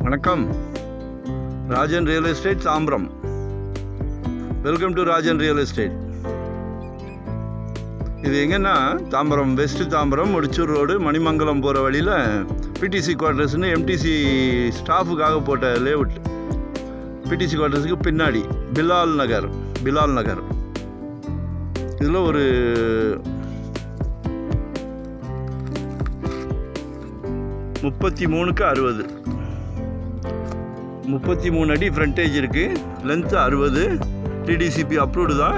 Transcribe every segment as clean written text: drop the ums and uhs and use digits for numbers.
வணக்கம். Rajan real estate Tambaram. Welcome to Rajan real estate. இது எங்கன்னா தாம்பரம் வெஸ்ட், தாம்பரம் முடிச்சூர் ரோடு, மணிமங்கலம் போகிற வழியில் பிடிசி குவார்ட்டர்ஸ்னு எம்டிசி ஸ்டாஃபுக்காக போட்ட லேஅவுட். பிடிசி குவார்ட்டர்ஸுக்கு பின்னாடி பிலால் நகர். இதில் ஒரு 33/60 33 அடி ஃப்ரண்டேஜ் இருக்குது. லென்த்து 60. டிடிசிபி அப்ரூவ்டு தான்.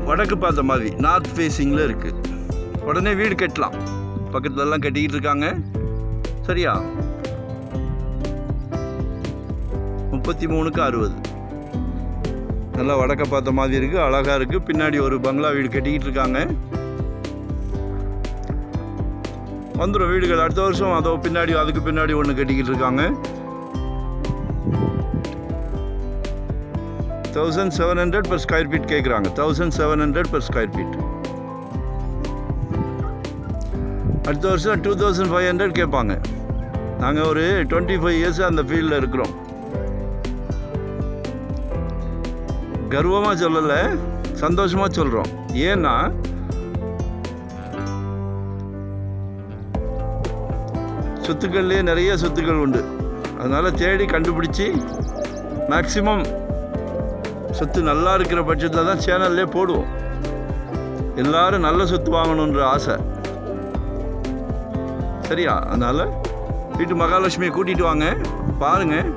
வடக்கு பார்த்த மாதிரி நார்த் ஃபேஸிங்கில் இருக்குது. உடனே வீடு கட்டலாம். பக்கத்துலலாம் கட்டிக்கிட்டு இருக்காங்க. சரியா? 33/60 நல்லா வடக்க பார்த்த மாதிரி இருக்குது. அழகாக இருக்குது. பின்னாடி ஒரு பங்களா வீடு கட்டிக்கிட்டு இருக்காங்க. வந்துடும் வீடுகள் அடுத்த வருஷம். அதோ பின்னாடி, அதுக்கு பின்னாடி ஒன்று கட்டிக்கிட்டு இருக்காங்க. 1700 per square feet கேட்குறாங்க. 1700 per square feet. அடுத்த வருஷம் 2500 கேட்பாங்க. நாங்கள் ஒரு 25 years அந்த ஃபீல்டில் இருக்கிறோம். கர்வமாக சொல்லலை, சந்தோஷமாக சொல்கிறோம். ஏன்னா சொத்துக்கள்லேயே நிறைய சொத்துக்கள் உண்டு. அதனால் தேடி கண்டுபிடிச்சி மேக்சிமம் சொத்து நல்லா இருக்கிற பட்சத்தில் தான் சேனல்லே போடுவோம். எல்லோரும் நல்ல சொத்து வாங்கணுன்ற ஆசை. சரியா? அதனால் வீட்டு மகாலட்சுமியை கூட்டிகிட்டு வாங்க, பாருங்கள்.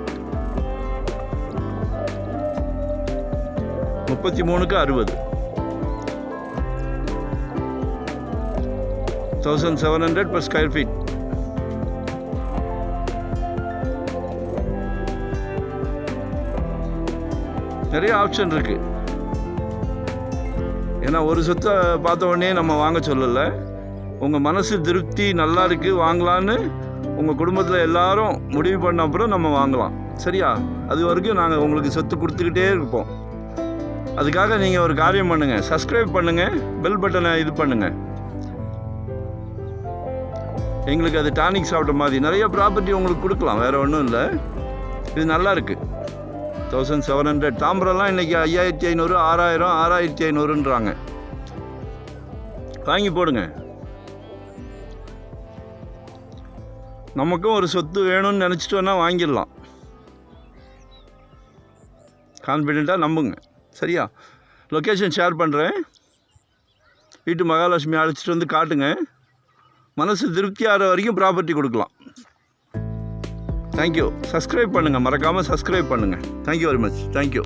33/60 1700 per square feet. நிறைய ஆப்ஷன் இருக்குது. ஏன்னா ஒரு சொத்தை பார்த்த உடனே நம்ம வாங்க சொல்லலை. உங்கள் மனசு திருப்தி நல்லா இருக்குது வாங்கலான்னு உங்கள் குடும்பத்தில் எல்லாரும் முடிவு பண்ண அப்புறம் நம்ம வாங்கலாம். சரியா? அது வரைக்கும் நாங்கள் உங்களுக்கு சொத்து கொடுத்துக்கிட்டே இருப்போம். அதுக்காக நீங்கள் ஒரு காரியம் பண்ணுங்கள். சப்ஸ்கிரைப் பண்ணுங்கள், பெல் பட்டனை இது பண்ணுங்கள். எங்களுக்கு அது டானிக் சாப்பிட்ட மாதிரி நிறைய ப்ராப்பர்ட்டி உங்களுக்கு கொடுக்கலாம். வேறு ஒன்றும் இல்லை. இது நல்லா இருக்குது. 1700. தாம்பரம்லாம் இன்றைக்கி 5500, 6000, 6500ன்றாங்க. வாங்கி போடுங்க. நமக்கும் ஒரு சொத்து வேணும்னு நினச்சிட்டோன்னா வாங்கிடலாம். கான்ஃபிடெண்ட்டாக நம்புங்க. சரியா? லொக்கேஷன் ஷேர் பண்ணுறேன். வீட்டு மகாலட்சுமி அழைச்சிட்டு வந்து காட்டுங்க. மனசு திருப்தியாகிற வரைக்கும் ப்ராப்பர்ட்டி கொடுக்கலாம். தேங்க்யூ. சப்ஸ்கிரைப் பண்ணுங்கள், மறக்காமல் சப்ஸ்கிரைப் பண்ணுங்கள். Thank you very much. தேங்க்யூ.